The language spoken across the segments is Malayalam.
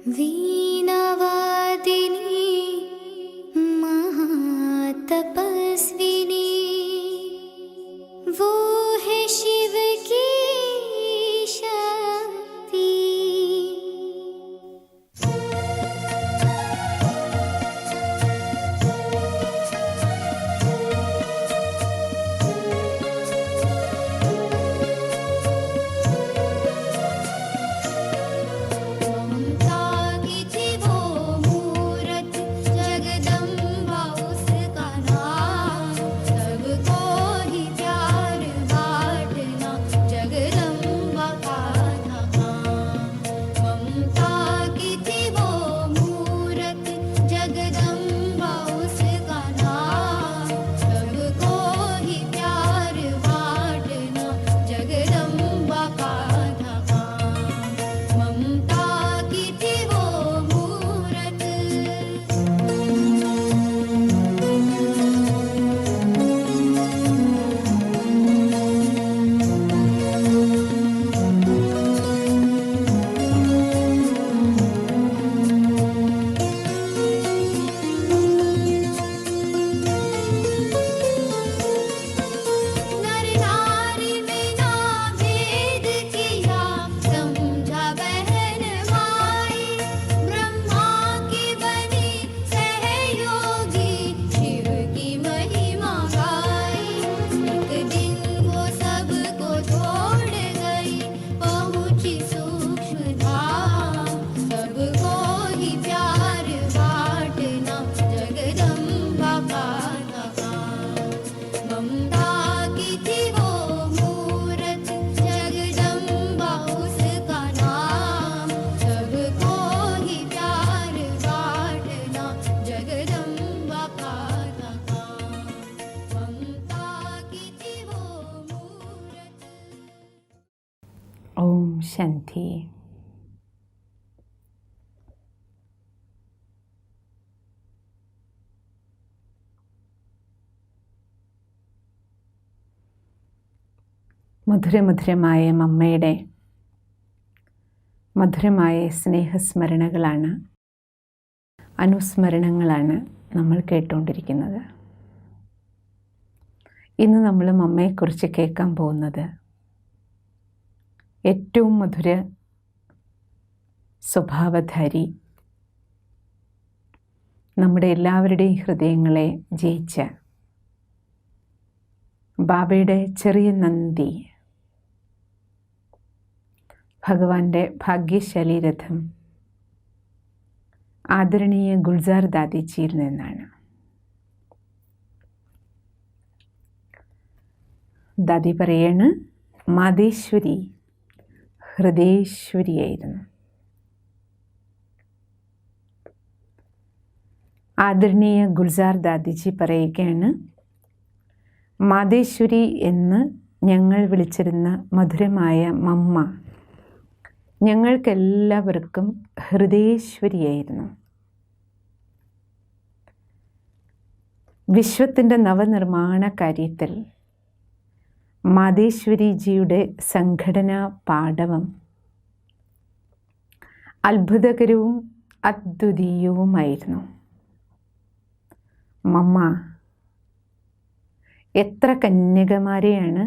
वीणावादिनी महातपस्विनी, वो है शिव की शक्ति। ഓം ശാന്തി. മധുരമധുരമായ മമ്മയുടെ മധുരമായ സ്നേഹസ്മരണകളാണ്, അനുസ്മരണങ്ങളാണ് നമ്മൾ കേട്ടുകൊണ്ടിരിക്കുന്നത്. ഇന്ന് നമ്മൾ മമ്മയെക്കുറിച്ച് കേൾക്കാൻ പോകുന്നത് ഏറ്റവും മധുര സ്വഭാവധാരി, നമ്മുടെ എല്ലാവരുടെയും ഹൃദയങ്ങളെ ജയിച്ച ബാബയുടെ ചെറിയ നന്ദി, ഭഗവാന്റെ ഭാഗ്യശാലി രഥം, ആദരണീയ ഗുൽസാർ ദാദിജിയിൽ നിന്നാണ്. ദാദി പറയാണ്, മാതേശ്വരി ഹൃദയേശ്വരിയായിരുന്നു. ആദരണീയ ഗുൽസാർ ദാദിജി പറയുകയാണ്, മാതേശ്വരി എന്ന് ഞങ്ങൾ വിളിച്ചിരുന്ന മധുരമായ മമ്മ ഞങ്ങൾക്കെല്ലാവർക്കും ഹൃദയേശ്വരിയായിരുന്നു. വിശ്വത്തിൻ്റെ നവനിർമ്മാണ കാര്യത്തിൽ മാതേശ്വരിജിയുടെ സംഘടനാ പാടവം അത്ഭുതകരവും അദ്വിതീയവുമായിരുന്നു. മമ്മ എത്ര കന്യകമാരെയാണ്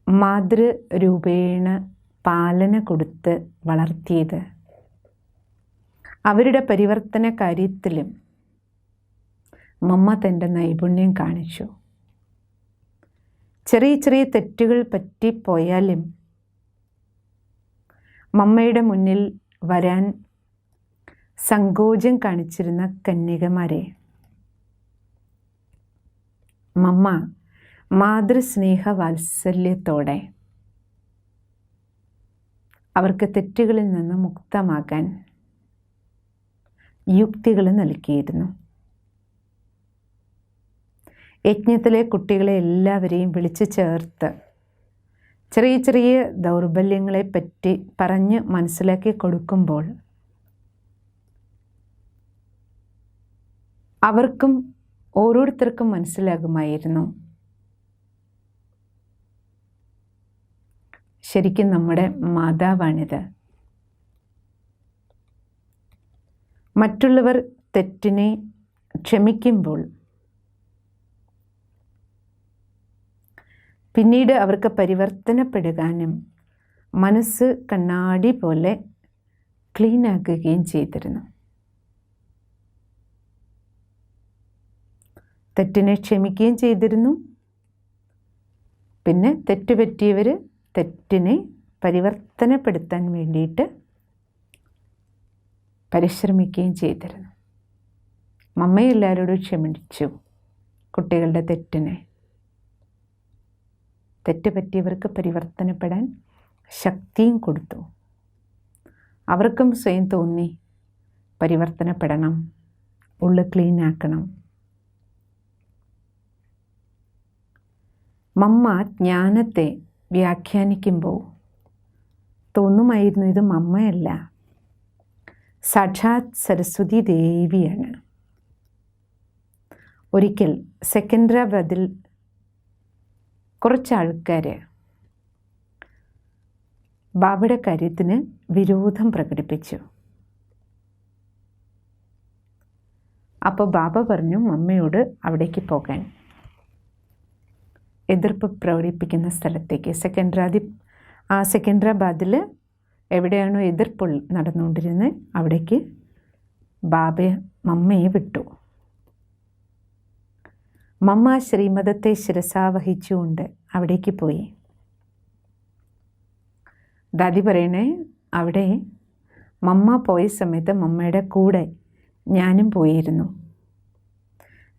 മാതൃരൂപേണ പാലന കൊടുത്ത് വളർത്തിയത്. അവരുടെ പരിവർത്തന കാര്യത്തിലും മമ്മ തൻ്റെ നൈപുണ്യം കാണിച്ചു. ചെറിയ ചെറിയ തെറ്റുകൾ പറ്റിപ്പോയാലും മമ്മയുടെ മുന്നിൽ വരാൻ സങ്കോചം കാണിച്ചിരുന്ന കന്യകമാരെ മമ്മ മാതൃസ്നേഹ വാത്സല്യത്തോടെ അവർക്ക് തെറ്റുകളിൽ നിന്ന് മുക്തമാകാൻ യുക്തികൾ നൽകിയിരുന്നു. യജ്ഞത്തിലെ കുട്ടികളെ എല്ലാവരെയും വിളിച്ചു ചേർത്ത് ചെറിയ ചെറിയ ദൗർബല്യങ്ങളെപ്പറ്റി പറഞ്ഞ് മനസ്സിലാക്കി കൊടുക്കുമ്പോൾ അവർക്കും ഓരോരുത്തർക്കും മനസ്സിലാകുമായിരുന്നു ശരിക്കും നമ്മുടെ മാതാവാണിത്. മറ്റുള്ളവർ തെറ്റിനെ ക്ഷമിക്കുമ്പോൾ പിന്നീട് അവർക്ക് പരിവർത്തനപ്പെടുവാനും മനസ്സ് കണ്ണാടി പോലെ ക്ലീനാക്കുകയും ചെയ്തിരുന്നു. തെറ്റിനെ ക്ഷമിക്കുകയും ചെയ്തിരുന്നു. പിന്നെ തെറ്റുപറ്റിയവർ തെറ്റിനെ പരിവർത്തനപ്പെടുത്താൻ വേണ്ടിയിട്ട് പരിശ്രമിക്കുകയും ചെയ്തിരുന്നു. മമ്മ എല്ലാവരോടും ക്ഷമിച്ചു കുട്ടികളുടെ തെറ്റിനെ. തെറ്റ് പറ്റിയവർക്ക് പരിവർത്തനപ്പെടാൻ ശക്തിയും കൊടുത്തു. അവർക്കും സ്വയം തോന്നി പരിവർത്തനപ്പെടണം, ഉള്ളു ക്ലീനാക്കണം. മമ്മ ജ്ഞാനത്തെ വ്യാഖ്യാനിക്കുമ്പോൾ തോന്നുമായിരുന്നു ഇത് മമ്മയല്ല, സാക്ഷാത് സരസ്വതി ദേവിയാണ്. ഒരിക്കൽ സെക്കൻഡറാബാദിൽ കുറച്ച് ആൾക്കാർ ബാബയുടെ കാര്യത്തിന് വിരോധം പ്രകടിപ്പിച്ചു. അപ്പോൾ ബാബ പറഞ്ഞു മമ്മയോട് അവിടേക്ക് പോകാൻ, എതിർപ്പ് പ്രകടിപ്പിക്കുന്ന സ്ഥലത്തേക്ക്. സെക്കൻഡറാബാദിൽ എവിടെയാണോ എതിർപ്പ് നടന്നുകൊണ്ടിരുന്നത് അവിടേക്ക് മമ്മയെ വിട്ടു. മമ്മ ശ്രീമതത്തെ ശിരസാവഹിച്ചുകൊണ്ട് അവിടേക്ക് പോയി. ദാദി പറയണേ, അവിടെ മമ്മ പോയ സമയത്ത് മമ്മയുടെ കൂടെ ഞാനും പോയിരുന്നു.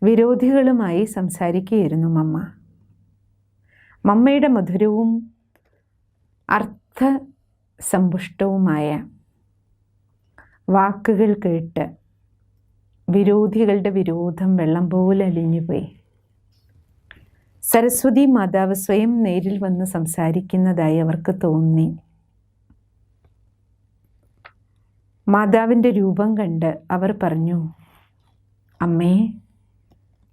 വിരോധികളുമായി സംസാരിക്കുകയായിരുന്നു മമ്മ. മമ്മയുടെ മധുരവും അർത്ഥസമ്പുഷ്ടവുമായ വാക്കുകൾ കേട്ട് വിരോധികളുടെ വിരോധം വെള്ളം പോലെ അലിഞ്ഞുപോയി. സരസ്വതി മാതാവ് സ്വയം നേരിൽ വന്ന് സംസാരിക്കുന്നതായി അവർക്ക് തോന്നി. മാതാവിൻ്റെ രൂപം കണ്ട് അവർ പറഞ്ഞു, അമ്മേ,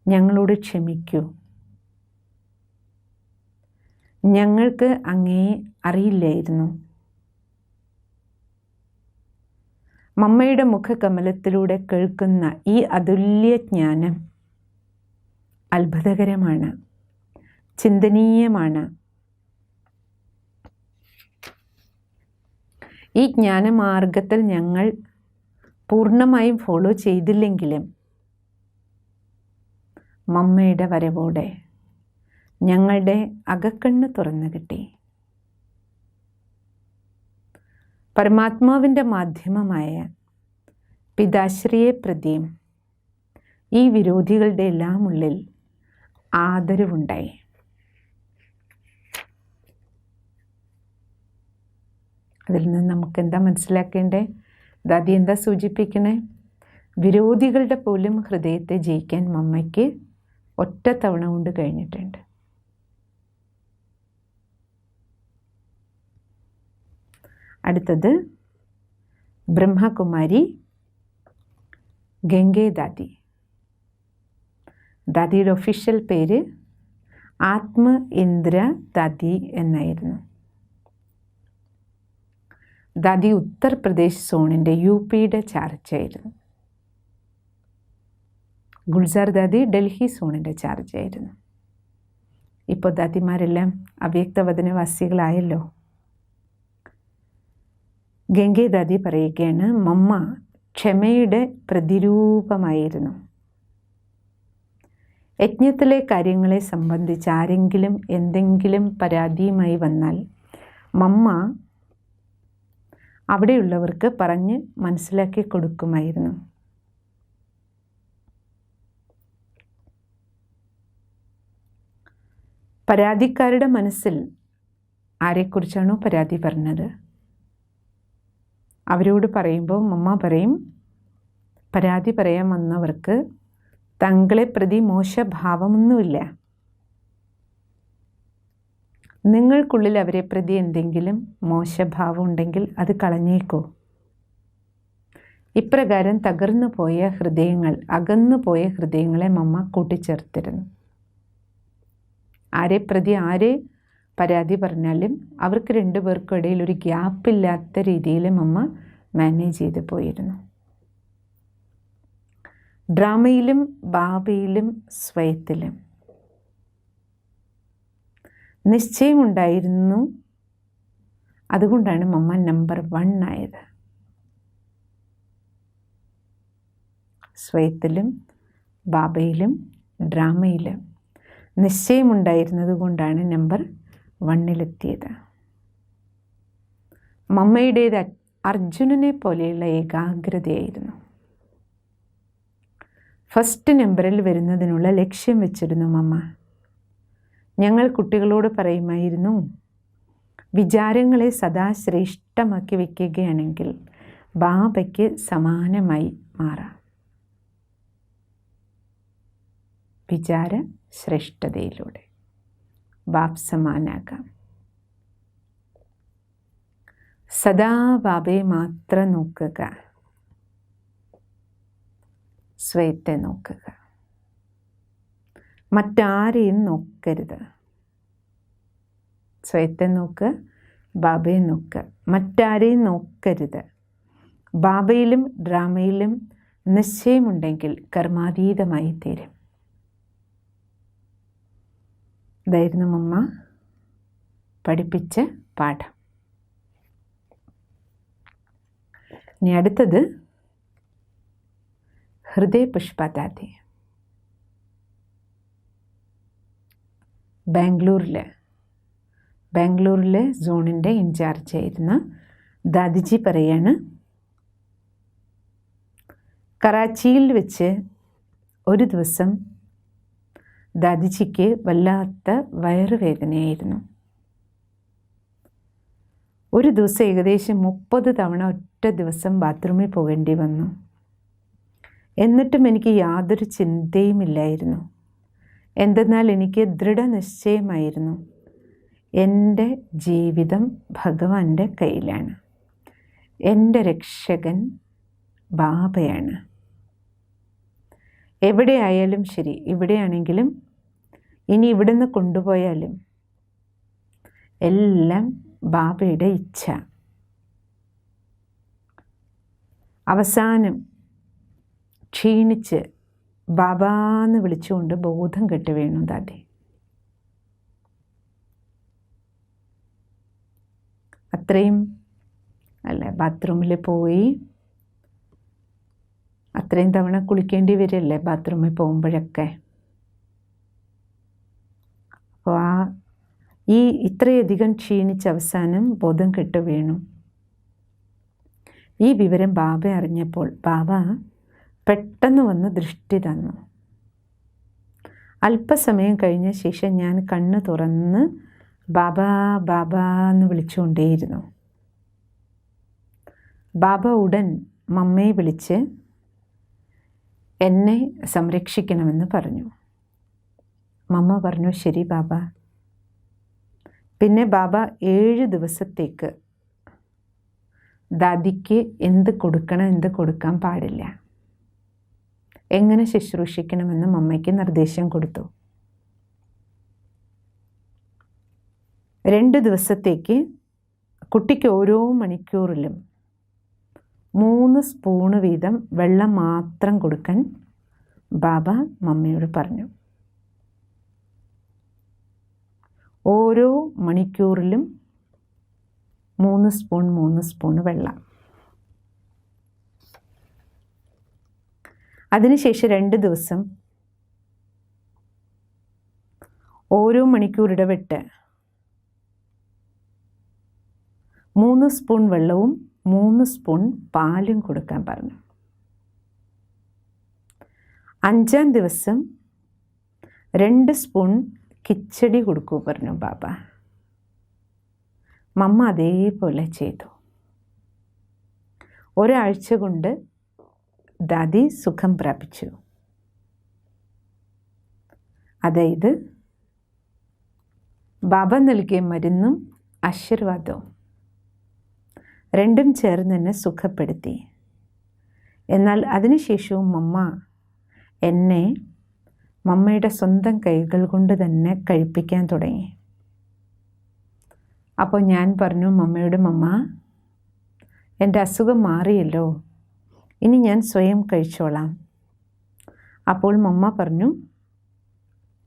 ഞങ്ങളോട് ക്ഷമിക്കൂ, ഞങ്ങൾക്ക് അങ്ങയെ അറിയില്ലായിരുന്നു. മമ്മയുടെ മുഖകമലത്തിലൂടെ കേൾക്കുന്ന ഈ അതുല്യ ജ്ഞാനം അത്ഭുതകരമാണ്, ചിന്തനീയമാണ്. ഈ ജ്ഞാനമാർഗത്തിൽ ഞങ്ങൾ പൂർണ്ണമായും ഫോളോ ചെയ്തില്ലെങ്കിലും മമ്മയുടെ വരവോടെ ഞങ്ങളുടെ അകക്കണ്ണ് തുറന്നു കിട്ടി. പരമാത്മാവിൻ്റെ മാധ്യമമായ പിതാശ്രീയെ പ്രതിയും ഈ വിരോധികളുടെ എല്ലാം ഉള്ളിൽ ആദരവുണ്ടായി. അതിൽ നിന്ന് നമുക്ക് എന്താ മനസ്സിലാക്കേണ്ടേ? ദാദി എന്താ സൂചിപ്പിക്കണേ? വിരോധികളുടെ പോലും ഹൃദയത്തെ ജയിക്കാൻ മമ്മയ്ക്ക് ഒറ്റ തവണ കൊണ്ട് കഴിഞ്ഞിട്ടുണ്ട്. അടുത്തത് ബ്രഹ്മകുമാരി ഗംഗേ ദാദി. ദാദിയുടെ ഒഫീഷ്യൽ പേര് ആത്മ ഇന്ദ്ര ദാദി എന്നായിരുന്നു. ദാദി ഉത്തർപ്രദേശ് സോണിൻ്റെ UPയുടെ ചാർജായിരുന്നു. ഗുൽസാർ ദാദി ഡൽഹി സോണിൻ്റെ ചാർജായിരുന്നു. ഇപ്പോൾ ദാദിമാരെല്ലാം അവ്യക്തവദനവാസികളായല്ലോ. ഗംഗേ ദാദി പറയുകയാണ്, മമ്മ ക്ഷമയുടെ പ്രതിരൂപമായിരുന്നു. യജ്ഞത്തിലെ കാര്യങ്ങളെ സംബന്ധിച്ച് ആരെങ്കിലും എന്തെങ്കിലും പരാതിയുമായി വന്നാൽ മമ്മ അവിടെയുള്ളവർക്ക് പറഞ്ഞ് മനസ്സിലാക്കി കൊടുക്കുമായിരുന്നു. പരാതിക്കാരുടെ മനസ്സിൽ ആരെക്കുറിച്ചാണോ പരാതി പറഞ്ഞത് അവരോട് പറയുമ്പോൾ മമ്മ പറയും, പരാതി പറയാൻ വന്നവർക്ക് തങ്ങളെ പ്രതി മോശഭാവമൊന്നുമില്ല. നിങ്ങൾക്കുള്ളിൽ അവരെ പ്രതി എന്തെങ്കിലും മോശഭാവം ഉണ്ടെങ്കിൽ അത് കളഞ്ഞേക്കോ. ഇപ്രകാരം തകർന്നു പോയ ഹൃദയങ്ങൾ, അകന്നു പോയ ഹൃദയങ്ങളെ മമ്മ കൂട്ടിച്ചേർത്തിരുന്നു. ആരെ പ്രതി ആരെ പരാതി പറഞ്ഞാലും അവർക്ക് രണ്ടുപേർക്കും ഇടയിൽ ഒരു ഗ്യാപ്പില്ലാത്ത രീതിയിൽ മമ്മ മാനേജ് ചെയ്ത് പോയിരുന്നു. ഡ്രാമയിലും ബാബയിലും സ്വയത്തിലും നിശ്ചയമുണ്ടായിരുന്നു. അതുകൊണ്ടാണ് മമ്മ നമ്പർ 1 ആയത്. സ്വയത്തിലും ബാബയിലും ഡ്രാമയിലും നിശ്ചയമുണ്ടായിരുന്നത് കൊണ്ടാണ് നമ്പർ 1 മമ്മയുടേത് അർജുനനെ പോലെയുള്ള ഏകാഗ്രതയായിരുന്നു. ഫസ്റ്റ് നമ്പറിൽ വരുന്നതിനുള്ള ലക്ഷ്യം വെച്ചിരുന്നു മമ്മ. ഞങ്ങൾ കുട്ടികളോട് പറയുമായിരുന്നു, വിചാരങ്ങളെ സദാ ശ്രേഷ്ഠമാക്കി വയ്ക്കുകയാണെങ്കിൽ ബാബയ്ക്ക് സമാനമായി മാറാം. വിചാര ശ്രേഷ്ഠതയിലൂടെ ബാബ് സമാനാകാം. സദാ ബാബയെ മാത്രം നോക്കുക, സ്വയത്തെ നോക്കുക, മറ്റാരെയും നോക്കരുത്. സ്വയത്തെ നോക്കുക, ബാബയെ നോക്കുക, മറ്റാരെയും നോക്കരുത്. ബാബയിലും ഡ്രാമയിലും നിശ്ചയമുണ്ടെങ്കിൽ കർമാതീതമായി തീരും. ഇതായിരുന്നു മമ്മ പഠിപ്പിച്ച പാഠം. ഇനി അടുത്തത് ഹൃദയ പുഷ്പദാദി. ബാംഗ്ലൂരിലെ സോണിൻ്റെ ഇൻചാർജ് ആയിരുന്ന ദാദിജി പറയാണ്, കറാച്ചിയിൽ വെച്ച് ഒരു ദിവസം ദാദിജിക്ക് വല്ലാത്ത വയറുവേദനയായിരുന്നു. ഒരു ദിവസം ഏകദേശം 30 തവണ ഒറ്റ ദിവസം ബാത്റൂമിൽ പോകേണ്ടി വന്നു. എന്നിട്ടും എനിക്ക് യാതൊരു ചിന്തയുമില്ലായിരുന്നു. എന്തെന്നാൽ എനിക്ക് ദൃഢനിശ്ചയമായിരുന്നു, എൻ്റെ ജീവിതം ഭഗവാന്റെ കയ്യിലാണ്. എൻ്റെ രക്ഷകൻ ബാബയാണ്. എവിടെയായാലും ശരി, ഇവിടെയാണെങ്കിലും ഇനി ഇവിടുന്ന് കൊണ്ടുപോയാലും എല്ലാം ബാബയുടെ ഇച്ഛ. അവസാനം ക്ഷീണിച്ച് ബാബാന്ന് വിളിച്ചുകൊണ്ട് ബോധം കെട്ട് വീണു ദാദി. അത്രയും ബാത്റൂമിൽ പോയി അത്രയും തവണ കുളിക്കേണ്ടി വരില്ലേ ബാത്റൂമിൽ പോകുമ്പോഴൊക്കെ. അപ്പോൾ ഇത്രയധികം ക്ഷീണിച്ച് അവസാനം ബോധം കെട്ട് വീണു. ഈ വിവരം ബാബ അറിഞ്ഞപ്പോൾ ബാബ പെട്ടെന്ന് വന്ന് ദൃഷ്ടി തന്നു. അല്പസമയം കഴിഞ്ഞ ശേഷം ഞാൻ കണ്ണ് തുറന്ന് ബാബ ബാബ എന്ന് വിളിച്ചുകൊണ്ടേയിരുന്നു. ബാബ ഉടൻ മമ്മയെ വിളിച്ച് എന്നെ സംരക്ഷിക്കണമെന്ന് പറഞ്ഞു. മമ്മ പറഞ്ഞു, ശരി ബാബ. പിന്നെ ബാബ 7 ദിവസത്തേക്ക് ദാദിക്ക് എന്ത് കൊടുക്കണം, എന്ത് കൊടുക്കാൻ പാടില്ല, എങ്ങനെ ശുശ്രൂഷിക്കണമെന്ന് മമ്മയ്ക്ക് നിർദ്ദേശം കൊടുത്തു. 2 ദിവസത്തേക്ക് കുട്ടിക്ക് ഓരോ മണിക്കൂറിലും 3 സ്പൂണ് വീതം വെള്ളം മാത്രം കൊടുക്കാൻ ബാബ മമ്മയോട് പറഞ്ഞു. ഓരോ മണിക്കൂറിലും 3 സ്പൂൺ വെള്ളം. അതിനുശേഷം 2 ദിവസം ഓരോ മണിക്കൂർ ഇടവിട്ട് 3 സ്പൂൺ വെള്ളവും 3 സ്പൂൺ പാലും കൊടുക്കാൻ പറഞ്ഞു. 5-ാം ദിവസം 2 സ്പൂൺ കിച്ചടി കൊടുക്കൂ പറഞ്ഞു ബാബ. മമ്മ അതേപോലെ ചെയ്തു. ഒരാഴ്ച കൊണ്ട് ദാദി സുഖം പ്രാപിച്ചു. അതായത് ബാബ നൽകിയ മരുന്നും ആശീർവാദവും രണ്ടും ചേർന്ന് എന്നെ സുഖപ്പെടുത്തി. എന്നാൽ അതിനുശേഷവും മമ്മ എന്നെ മമ്മയുടെ സ്വന്തം കൈകൾ കൊണ്ട് തന്നെ കഴിപ്പിക്കാൻ തുടങ്ങി. അപ്പോൾ ഞാൻ പറഞ്ഞു മമ്മയോട്, മമ്മ എൻ്റെ അസുഖം മാറിയല്ലോ, ഇനി ഞാൻ സ്വയം കഴിച്ചോളാം. അപ്പോൾ മമ്മ പറഞ്ഞു,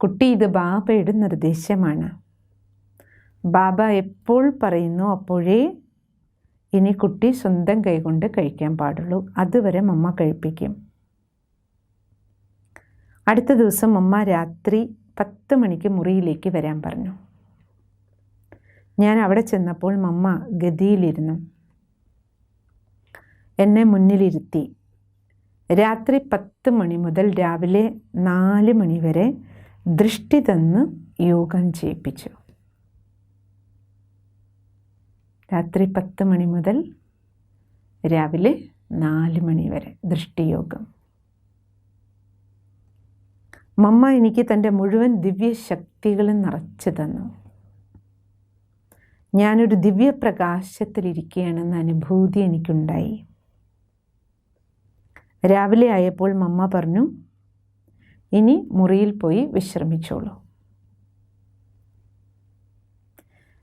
കുട്ടി, ഇത് ബാബയുടെ നിർദ്ദേശമാണ്. ബാബ എപ്പോൾ പറയുന്നു അപ്പോഴേ ഇനി കുട്ടി സ്വന്തം കൈകൊണ്ട് കഴിക്കാൻ പാടുള്ളൂ. അതുവരെ മമ്മ കഴിപ്പിക്കും. അടുത്ത ദിവസം മമ്മ രാത്രി 10 മണിക്ക് മുറിയിലേക്ക് വരാൻ പറഞ്ഞു. ഞാൻ അവിടെ ചെന്നപ്പോൾ മമ്മ ഗദിയിലിരുന്നു. എന്നെ മുന്നിലിരുത്തി രാത്രി 10 മണി മുതൽ രാവിലെ 4 മണി വരെ ദൃഷ്ടി തന്ന് യോഗം ചെയ്യിപ്പിച്ചു. രാത്രി 10 മണി മുതൽ രാവിലെ 4 മണി വരെ ദൃഷ്ടിയോഗം. മമ്മ എനിക്ക് തൻ്റെ മുഴുവൻ ദിവ്യശക്തികളും നിറച്ചു തന്നു. ഞാനൊരു ദിവ്യപ്രകാശത്തിലിരിക്കുകയാണെന്ന അനുഭൂതി എനിക്കുണ്ടായി. രാവിലെ ആയപ്പോൾ മമ്മ പറഞ്ഞു, ഇനി മുറിയിൽ പോയി വിശ്രമിച്ചോളൂ.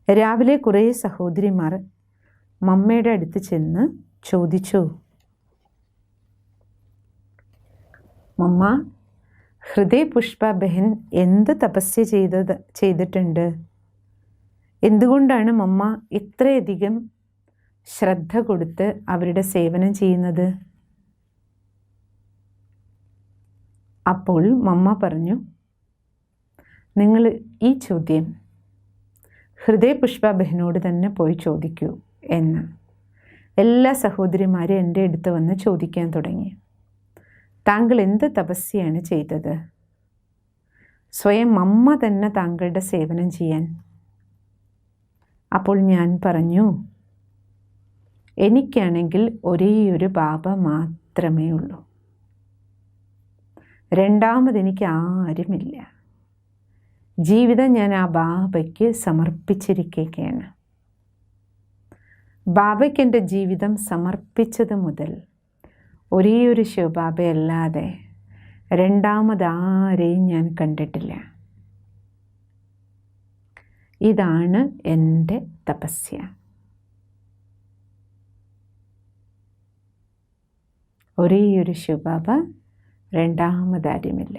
രാവിലെ കുറേ സഹോദരിമാർ മമ്മയുടെ അടുത്ത് ചെന്ന് ചോദിച്ചു, മമ്മ, ഹൃദയ പുഷ്പ ബഹൻ എന്ത് തപസ്യ ചെയ്തിട്ടുണ്ട്? എന്തുകൊണ്ടാണ് മമ്മ ഇത്രയധികം ശ്രദ്ധ കൊടുത്ത് അവരുടെ സേവനം ചെയ്യുന്നത്? അപ്പോൾ മമ്മ പറഞ്ഞു, നിങ്ങൾ ഈ ചോദ്യം ഹൃദയ പുഷ്പ ബഹനോട് തന്നെ പോയി ചോദിക്കൂ എന്ന്. എല്ലാ സഹോദരിമാരും എൻ്റെ അടുത്ത് വന്ന് ചോദിക്കാൻ തുടങ്ങി, താങ്കൾ എന്ത് തപസ്യയാണ് ചെയ്തത്? സ്വയം മമ്മ തന്നെ താങ്കളുടെ സേവനം ചെയ്യാൻ. അപ്പോൾ ഞാൻ പറഞ്ഞു, എനിക്കാണെങ്കിൽ ഒരേയൊരു ബാബ മാത്രമേ ഉള്ളൂ. രണ്ടാമതെനിക്ക് ആരുമില്ല. ജീവിതം ഞാൻ ആ ബാബയ്ക്ക് സമർപ്പിച്ചിരിക്കുകയാണ്. ബാബയ്ക്ക് എൻ്റെ ജീവിതം സമർപ്പിച്ചത് മുതൽ ഒരേയൊരു ശിവബാബയല്ലാതെ രണ്ടാമതാരെയും ഞാൻ കണ്ടിട്ടില്ല. ഇതാണ് എൻ്റെ തപസ്യ. ഒരേയൊരു ശിവബാബ, രണ്ടാമതാരുമില്ല.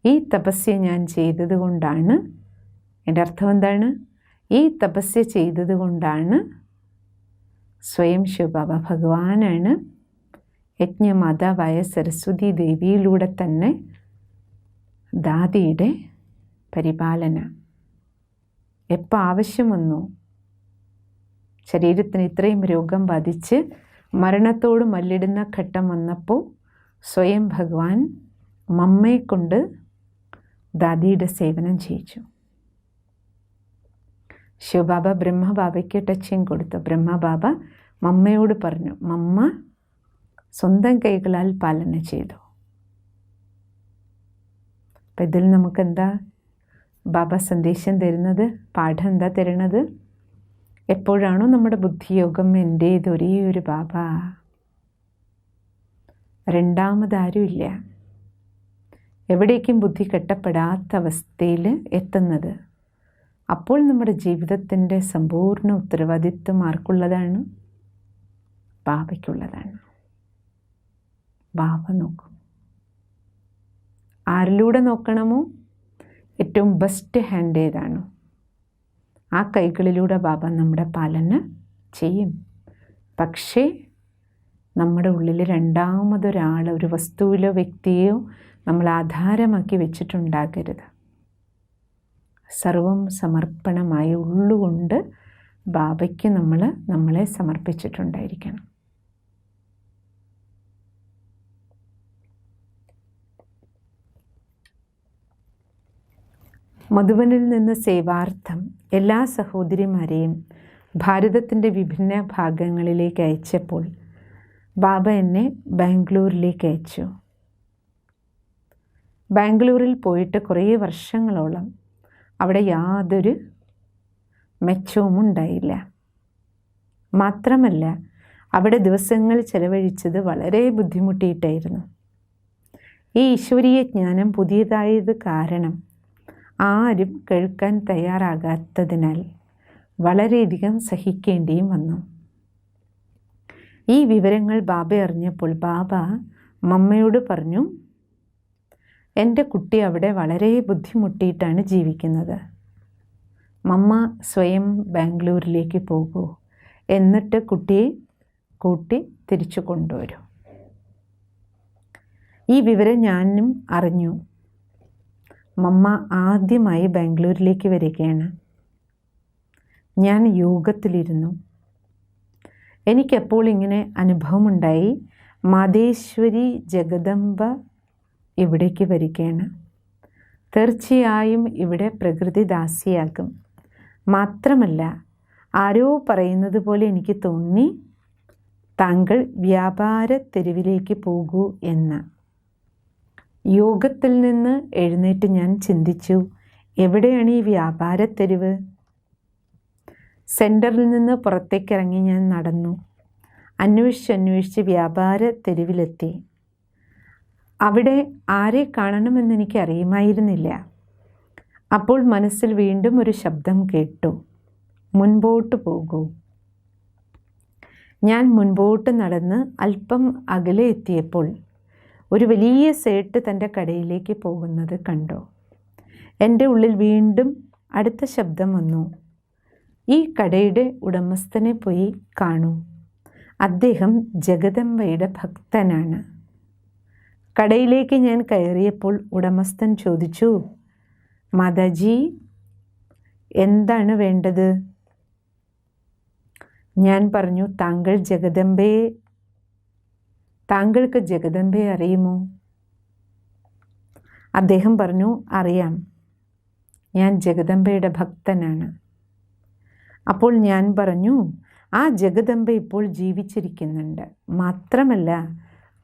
ഈ തപസ്യ ഞാൻ ചെയ്തത് കൊണ്ടാണ്, എൻ്റെ അർത്ഥം എന്താണ്? ഈ തപസ്യ ചെയ്തത് കൊണ്ടാണ് സ്വയം ശിവബാബ ഭഗവാനാണ് യജ്ഞമാതാവായ സരസ്വതി ദേവിയിലൂടെ തന്നെ ദാദിയുടെ പരിപാലന. എപ്പോൾ ആവശ്യം വന്നു, ശരീരത്തിന് ഇത്രയും രോഗം ബാധിച്ച് മരണത്തോട് മല്ലിടുന്ന ഘട്ടം വന്നപ്പോൾ സ്വയം ഭഗവാൻ മമ്മയെ കൊണ്ട് ദാദിയുടെ സേവനം ചെയ്യിച്ചു. ശിവബാബ ബ്രഹ്മബാബയ്ക്ക് ടച്ചിങ് കൊടുത്തു. ബ്രഹ്മബാബ മമ്മയോട് പറഞ്ഞു, മമ്മ സ്വന്തം കൈകളാൽ പാലന ചെയ്തു. അപ്പം ഇതിൽ നമുക്കെന്താ ബാബ സന്ദേശം തരുന്നത്? പാഠം എന്താ തരുന്നത്? എപ്പോഴാണോ നമ്മുടെ ബുദ്ധിയോഗം എൻ്റേത് ഒരേ ഒരു ബാബ, രണ്ടാമതാരുമില്ല, എവിടേക്കും ബുദ്ധി കെട്ടപ്പെടാത്ത അവസ്ഥയിൽ എത്തുന്നത്, അപ്പോൾ നമ്മുടെ ജീവിതത്തിൻ്റെ സമ്പൂർണ്ണ ഉത്തരവാദിത്വം ആർക്കുള്ളതാണ്? ബാബയ്ക്കുള്ളതാണ്. ബാബ നോക്കും. ആരിലൂടെ നോക്കണമോ? ഏറ്റവും ബെസ്റ്റ് ഹാൻഡ് ഏതാണോ ആ കൈകളിലൂടെ ബാബ നമ്മുടെ പാലന ചെയ്യും. പക്ഷേ നമ്മുടെ ഉള്ളിൽ രണ്ടാമതൊരാൾ, ഒരു വസ്തുവിലോ വ്യക്തിയോ നമ്മൾ ആധാരമാക്കി വെച്ചിട്ടുണ്ടാകരുത്. സർവം സമർപ്പണമായി ഉള്ളുകൊണ്ട് ബാബയ്ക്ക് നമ്മളെ സമർപ്പിച്ചിട്ടുണ്ടായിരിക്കണം. മധുബനിൽ നിന്ന് സേവാർത്ഥം എല്ലാ സഹോദരിമാരെയും ഭാരതത്തിൻ്റെ വിഭിന്ന ഭാഗങ്ങളിലേക്ക് അയച്ചപ്പോൾ ബാബ എന്നെ ബാംഗ്ലൂരിലേക്ക് അയച്ചു. ബാംഗ്ലൂരിൽ പോയിട്ട് കുറേ വർഷങ്ങളോളം അവിടെ യാതൊരു മെച്ചവും ഉണ്ടായില്ല. മാത്രമല്ല അവിടെ ദിവസങ്ങൾ ചെലവഴിച്ചത് വളരെ ബുദ്ധിമുട്ടിയിട്ടായിരുന്നു. ഈ ഈശ്വരീയ ജ്ഞാനം പുതിയതായത് കാരണം ആരും കേൾക്കാൻ തയ്യാറാകാത്തതിനാൽ വളരെയധികം സഹിക്കേണ്ടിയും വന്നു. ഈ വിവരങ്ങൾ ബാബ അറിഞ്ഞപ്പോൾ ബാബ മമ്മയോട് പറഞ്ഞു, എൻ്റെ കുട്ടി അവിടെ വളരെ ബുദ്ധിമുട്ടിയിട്ടാണ് ജീവിക്കുന്നത്. മമ്മ സ്വയം ബാംഗ്ലൂരിലേക്ക് പോകൂ, എന്നിട്ട് കുട്ടിയെ കൂട്ടി തിരിച്ചു കൊണ്ടുവരും. ഈ വിവരം ഞാനും അറിഞ്ഞു. മമ്മ ആദ്യമായി ബാംഗ്ലൂരിലേക്ക് വരികയാണ്. ഞാൻ യോഗത്തിലിരുന്നു. എനിക്കപ്പോൾ ഇങ്ങനെ അനുഭവമുണ്ടായി, മാതേശ്വരി ജഗദംബ ഇവിടേക്ക് വരികയാണ്. തീർച്ചയായും ഇവിടെ പ്രകൃതി ദാസിയാകും. മാത്രമല്ല, ആരോ പറയുന്നത് പോലെ എനിക്ക് തോന്നി, താങ്കൾ വ്യാപാര തെരുവിലേക്ക് പോകൂ എന്ന്. യോഗത്തിൽ നിന്ന് എഴുന്നേറ്റ് ഞാൻ ചിന്തിച്ചു, എവിടെയാണ് ഈ വ്യാപാര തെരുവ്? സെൻറ്ററിൽ നിന്ന് പുറത്തേക്കിറങ്ങി ഞാൻ നടന്നു. അന്വേഷിച്ച് വ്യാപാര തെരുവിലെത്തി. അവിടെ ആരെ കാണണമെന്ന് എനിക്ക് അറിയുമായിരുന്നില്ല. അപ്പോൾ മനസ്സിൽ വീണ്ടും ഒരു ശബ്ദം കേട്ടു, മുൻപോട്ട് പോകൂ. ഞാൻ മുൻപോട്ട് നടന്ന് അല്പം അകലെ എത്തിയപ്പോൾ ഒരു വലിയ സേട്ട് തൻ്റെ കടയിലേക്ക് പോകുന്നത് കണ്ടു. എൻ്റെ ഉള്ളിൽ വീണ്ടും അടുത്ത ശബ്ദം വന്നു, ഈ കടയുടെ ഉടമസ്ഥനെ പോയി കാണൂ. അദ്ദേഹം ജഗദംബയുടെ ഭക്തനാണ്. കടയിലേക്ക് ഞാൻ കയറിയപ്പോൾ ഉടമസ്ഥൻ ചോദിച്ചു, മാതാജി, എന്താണ് വേണ്ടത്? ഞാൻ പറഞ്ഞു, താങ്കൾക്ക് ജഗദംബയെ അറിയുമോ? അദ്ദേഹം പറഞ്ഞു, അറിയാം, ഞാൻ ജഗദംബയുടെ ഭക്തനാണ്. അപ്പോൾ ഞാൻ പറഞ്ഞു, ആ ജഗദംബ ഇപ്പോൾ ജീവിച്ചിരിക്കുന്നുണ്ട്. മാത്രമല്ല,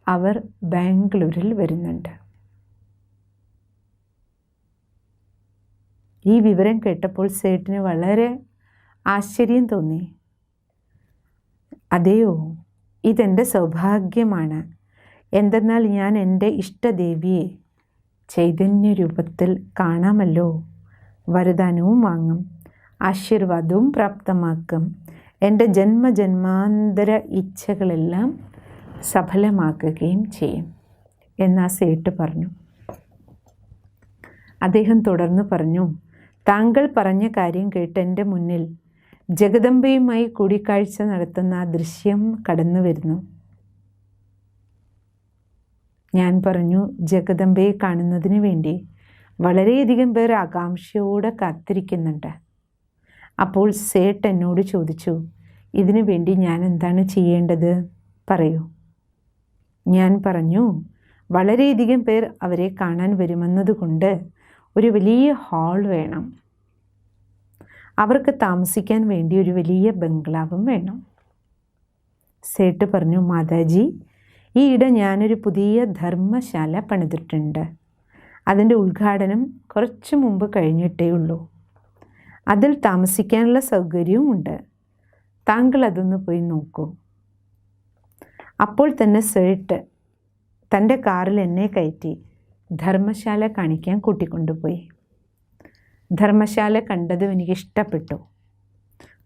അവർ ബാംഗ്ലൂരിൽ വരുന്നുണ്ട്. ഈ വിവരം കേട്ടപ്പോൾ സേട്ടിന് വളരെ ആശ്ചര്യം തോന്നി. അതെയോ, ഇതെൻ്റെ സൗഭാഗ്യമാണ്. എന്തെന്നാൽ ഞാൻ എൻ്റെ ഇഷ്ടദേവിയെ ചൈതന്യ രൂപത്തിൽ കാണാമല്ലോ. വരദാനവും വാങ്ങും, ആശീർവാദവും പ്രാപ്തമാക്കും. എൻ്റെ ജന്മജന്മാന്തര ഇച്ഛകളെല്ലാം സഫലമാക്കുകയും ചെയ്യും എന്നാ സേട്ട് പറഞ്ഞു. അദ്ദേഹം തുടർന്ന് പറഞ്ഞു, താങ്കൾ പറഞ്ഞ കാര്യം കേട്ട് എൻ്റെ മുന്നിൽ ജഗദംബയുമായി കൂടിക്കാഴ്ച നടത്തുന്ന ആ ദൃശ്യം കടന്നു വരുന്നു. ഞാൻ പറഞ്ഞു, ജഗദംബയെ കാണുന്നതിന് വേണ്ടി വളരെയധികം പേർ ആകാംക്ഷയോടെ കാത്തിരിക്കുന്നുണ്ട്. അപ്പോൾ സേട്ട് എന്നോട് ചോദിച്ചു, ഇതിനു വേണ്ടി ഞാൻ എന്താണ് ചെയ്യേണ്ടത്, പറയൂ. ഞാൻ പറഞ്ഞു, വളരെയധികം പേർ അവരെ കാണാൻ വരുമെന്നതുകൊണ്ട് ഒരു വലിയ ഹാൾ വേണം. അവർക്ക് താമസിക്കാൻ വേണ്ടി ഒരു വലിയ ബംഗ്ലാവും വേണം. സേട്ട് പറഞ്ഞു, മാതാജി, ഈയിടെ ഞാനൊരു പുതിയ ധർമ്മശാല പണിതിട്ടുണ്ട്. അതിൻ്റെ ഉദ്ഘാടനം കുറച്ച് മുമ്പ് കഴിഞ്ഞിട്ടേ ഉള്ളൂ. അതിൽ താമസിക്കാനുള്ള സൗകര്യവും ഉണ്ട്. താങ്കൾ അതൊന്ന് പോയി നോക്കൂ. അപ്പോൾ തന്നെ സേട്ട് തൻ്റെ കാറിൽ എന്നെ കയറ്റി ധർമ്മശാല കാണിക്കാൻ കൂട്ടിക്കൊണ്ടുപോയി. ധർമ്മശാല കണ്ടതും എനിക്കിഷ്ടപ്പെട്ടു.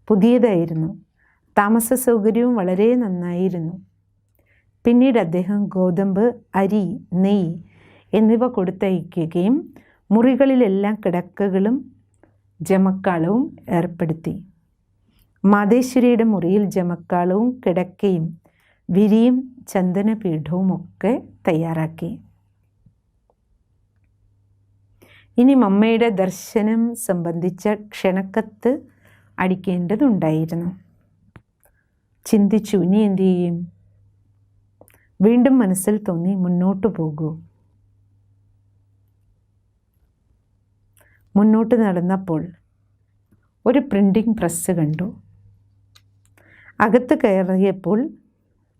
പുതിയതായിരുന്നു. താമസ സൗകര്യവും വളരെ നന്നായിരുന്നു. പിന്നീട് അദ്ദേഹം ഗോതമ്പ്, അരി, നെയ്യ് എന്നിവ കൊടുത്തയക്കുകയും മുറികളിലെല്ലാം കിടക്കകളും ജമക്കാളവും ഏർപ്പെടുത്തി. മാതേശ്വരിയുടെ മുറിയിൽ ജമക്കാളവും കിടക്കയും വിരിയും ചന്ദനപീഠവും ഒക്കെ തയ്യാറാക്കി. ഇനി മമ്മയുടെ ദർശനം സംബന്ധിച്ച ക്ഷണക്കത്ത് അടിക്കേണ്ടതുണ്ടായിരുന്നു. ചിന്തിച്ചു, ഇനി എന്തു ചെയ്യും? വീണ്ടും മനസ്സിൽ തോന്നി, മുന്നോട്ട് പോകൂ. മുന്നോട്ട് നടന്നപ്പോൾ ഒരു പ്രിൻറ്റിംഗ് പ്രസ് കണ്ടു. അകത്ത് കയറിയപ്പോൾ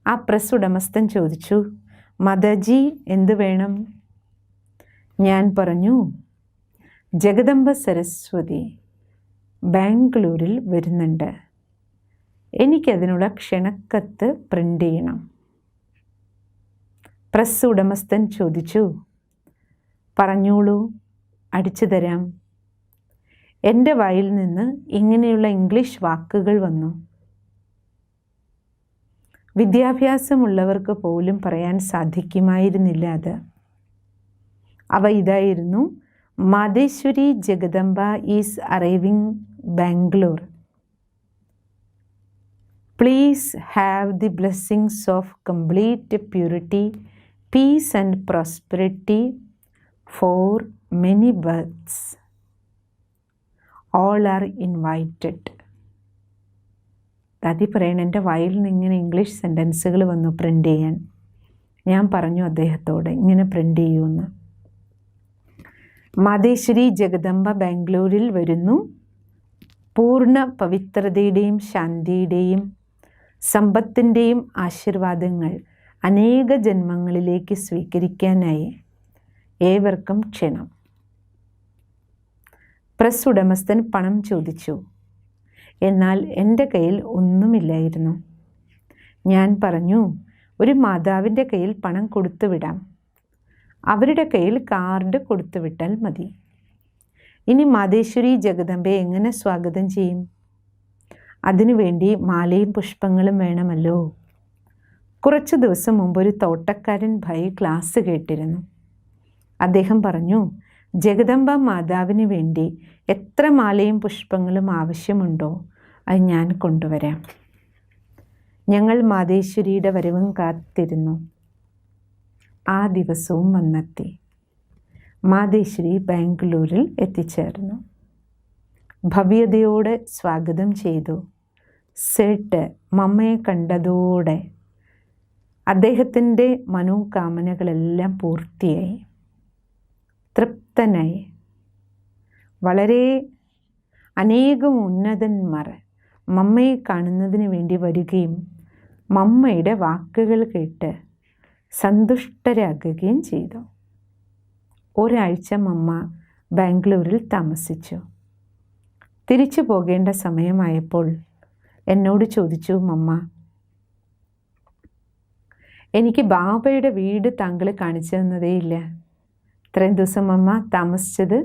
ആ പ്രസ് ഉടമസ്ഥൻ ചോദിച്ചു, മാതാജി, എന്ത് വേണം? ഞാൻ പറഞ്ഞു, ജഗദംബ സരസ്വതി ബാംഗ്ലൂരിൽ വരുന്നുണ്ട്. എനിക്കതിനുള്ള ക്ഷണക്കത്ത് പ്രിൻ്റ് ചെയ്യണം. പ്രസ് ഉടമസ്ഥൻ ചോദിച്ചു, പറഞ്ഞോളൂ, അടിച്ചു തരാം. എൻ്റെ വായിൽ നിന്ന് ഇങ്ങനെയുള്ള ഇംഗ്ലീഷ് വാക്കുകൾ വന്നു. വിദ്യാഭ്യാസമുള്ളവർക്ക് പോലും പറയാൻ സാധിക്കുമായിരുന്നില്ല അത്. അവ ഇതായിരുന്നു: Mateshwari Jagadamba is arriving Bangalore. Please have the blessings of complete purity, peace and prosperity for many births. All are invited. Dadi പറയണം, എൻ്റെ വായിൽ നിന്ന് ഇങ്ങനെ ഇംഗ്ലീഷ് സെൻറ്റൻസുകൾ വന്നു പ്രിൻ്റ് ചെയ്യാൻ. ഞാൻ പറഞ്ഞു അദ്ദേഹത്തോട്, ഇങ്ങനെ പ്രിൻ്റ് ചെയ്യുമെന്ന്. മാതേശ്വരി ജഗദംബ ബാംഗ്ലൂരിൽ വരുന്നു. പൂർണ്ണ പവിത്രതയുടെയും ശാന്തിയുടെയും സമ്പത്തിൻ്റെയും ആശീർവാദങ്ങൾ അനേക ജന്മങ്ങളിലേക്ക് സ്വീകരിക്കാനായി ഏവർക്കും ക്ഷണം. പ്രസ് ഉടമസ്ഥൻ പണം ചോദിച്ചു. എന്നാൽ എൻ്റെ കയ്യിൽ ഒന്നുമില്ലായിരുന്നു. ഞാൻ പറഞ്ഞു, ഒരു മാതാവിൻ്റെ കയ്യിൽ പണം കൊടുത്തുവിടാം. അവരുടെ കയ്യിൽ കാർഡ് കൊടുത്തുവിട്ടാൽ മതി. ഇനി മാതേശ്വരി ജഗദംബയെ എങ്ങനെ സ്വാഗതം ചെയ്യും? അതിനുവേണ്ടി മാലയും പുഷ്പങ്ങളും വേണമല്ലോ. കുറച്ച് ദിവസം മുമ്പ് ഒരു തോട്ടക്കാരൻ ഭായി ക്ലാസ് കേട്ടിരുന്നു. അദ്ദേഹം പറഞ്ഞു, ജഗദംബ മാതാവിന് വേണ്ടി എത്ര മാലയും പുഷ്പങ്ങളും ആവശ്യമുണ്ടോ അത് ഞാൻ കൊണ്ടുവരാം. ഞങ്ങൾ മാതേശ്വരിയുടെ വരവും കാത്തിരുന്നു. ആ ദിവസവും വന്നെത്തി. മാതേശ്വരി ബാംഗ്ലൂരിൽ എത്തിച്ചേർന്നു. ഭവ്യതയോടെ സ്വാഗതം ചെയ്തു. സേട്ട് മമ്മയെ കണ്ടതോടെ അദ്ദേഹത്തിൻ്റെ മനോകാമനകളെല്ലാം പൂർത്തിയായി. തൃപ്തനായി. വളരെ അനേകം ഉന്നതന്മാർ മമ്മയെ കാണുന്നതിന് വേണ്ടി വരികയും മമ്മയുടെ വാക്കുകൾ കേട്ട് സന്തുഷ്ടരാകുകയും ചെയ്തു. ഒരാഴ്ച മമ്മ ബാംഗ്ലൂരിൽ താമസിച്ചു. തിരിച്ചു പോകേണ്ട സമയമായപ്പോൾ എന്നോട് ചോദിച്ചു, മമ്മ, എനിക്ക് ബാബയുടെ വീട് താങ്കൾ കാണിച്ചു തന്നതേയില്ല. ഇത്രയും ദിവസം മമ്മ താമസിച്ചത്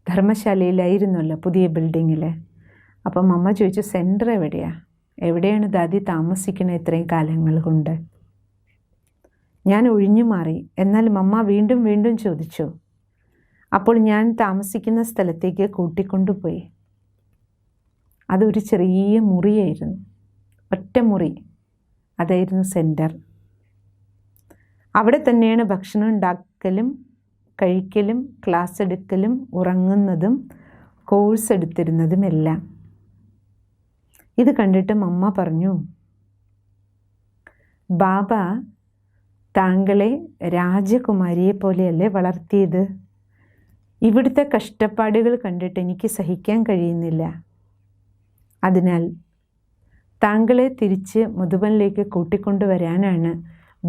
ധർമ്മശാലയിലായിരുന്നല്ലോ, പുതിയ ബിൽഡിങ്ങിൽ. അപ്പം മമ്മ ചോദിച്ചു, സെൻറ്റർ എവിടെയാണ് ദാദി താമസിക്കണത് ഇത്രയും കാലങ്ങൾ കൊണ്ട്? ഞാൻ ഒഴിഞ്ഞു മാറി. എന്നാൽ മമ്മ വീണ്ടും വീണ്ടും ചോദിച്ചു. അപ്പോൾ ഞാൻ താമസിക്കുന്ന സ്ഥലത്തേക്ക് കൂട്ടിക്കൊണ്ടുപോയി. അതൊരു ചെറിയ മുറിയായിരുന്നു, ഒറ്റ മുറി. അതായിരുന്നു സെൻറ്റർ. അവിടെ തന്നെയാണ് ഭക്ഷണം ഉണ്ടാക്കലും കഴിക്കലും ക്ലാസ് എടുക്കലും ഉറങ്ങുന്നതും കോഴ്സ് എടുത്തിരുന്നതുമെല്ലാം. ഇത് കണ്ടിട്ട് മമ്മ പറഞ്ഞു, ബാബ താങ്കളെ രാജകുമാരിയെ പോലെയല്ലേ വളർത്തിയത്? ഇവിടുത്തെ കഷ്ടപ്പാടുകൾ കണ്ടിട്ട് എനിക്ക് സഹിക്കാൻ കഴിയുന്നില്ല. അതിനാൽ താങ്കളെ തിരിച്ച് മുതുവനിലേക്ക് കൂട്ടിക്കൊണ്ടുവരാനാണ്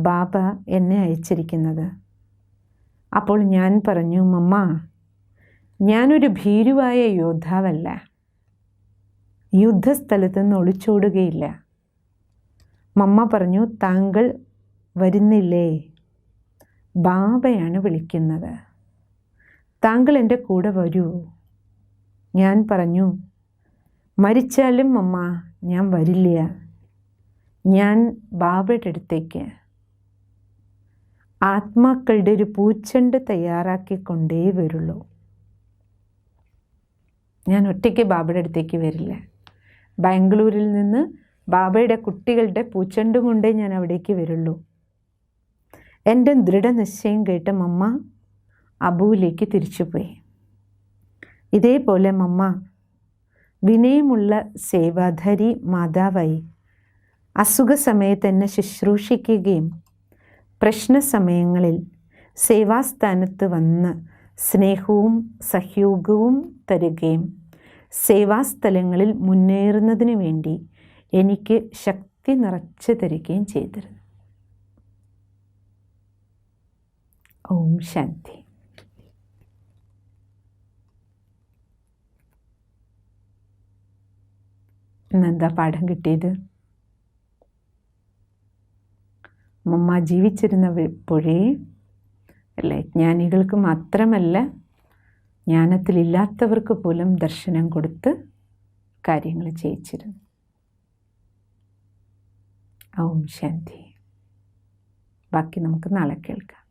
ബാബ എന്നെ അയച്ചിരിക്കുന്നത്. അപ്പോൾ ഞാൻ പറഞ്ഞു, മമ്മ, ഞാനൊരു ഭീരുവായ യോദ്ധാവല്ല. യുദ്ധസ്ഥലത്ത് നിന്ന് ഒളിച്ചോടുകയില്ല. മമ്മ പറഞ്ഞു, താങ്കൾ വരുന്നില്ലേ? ബാബയാണ് വിളിക്കുന്നത്. താങ്കൾ എൻ്റെ കൂടെ വരൂ. ഞാൻ പറഞ്ഞു, മരിച്ചാലും മമ്മ ഞാൻ വരില്ല. ഞാൻ ബാബയുടെ അടുത്തേക്ക് ആത്മാക്കളുടെ ഒരു പൂച്ചെണ്ട് തയ്യാറാക്കിക്കൊണ്ടേ വരുള്ളൂ. ഞാൻ ഒറ്റയ്ക്ക് ബാബയുടെ അടുത്തേക്ക് വരില്ല. ബാംഗ്ലൂരിൽ നിന്ന് ബാബയുടെ കുട്ടികളുടെ പൂച്ചെണ്ടും കൊണ്ടേ ഞാൻ അവിടേക്ക് വരുള്ളൂ. എൻ്റെ ദൃഢനിശ്ചയം കേട്ട് മമ്മ അബുവിലേക്ക് തിരിച്ചുപോയി. ഇതേപോലെ മമ്മ വിനയമുള്ള സേവാധാരി മാതാവായി അസുഖ സമയത്ത് എന്നെ ശുശ്രൂഷിക്കുകയും പ്രശ്നസമയങ്ങളിൽ സേവാസ്ഥാനത്ത് വന്ന് സ്നേഹവും സഹയോഗവും തരുകയും സേവാസ്ഥലങ്ങളിൽ മുന്നേറുന്നതിന് വേണ്ടി എനിക്ക് ശക്തി നിറച്ചു തരികയും ചെയ്തിരുന്നു. ഓം ശാന്തി. ഇന്നെന്താ പാഠം കിട്ടിയത്? മമ്മ ജീവിച്ചിരുന്നപ്പോഴേ അല്ലേ, ജ്ഞാനികൾക്ക് മാത്രമല്ല ജ്ഞാനത്തിലില്ലാത്തവർക്ക് പോലും ദർശനം കൊടുത്ത് കാര്യങ്ങൾ ചെയ്യിച്ചിരുന്നു. ഓം ശാന്തി. ബാക്കി നമുക്ക് നാളെ കേൾക്കാം.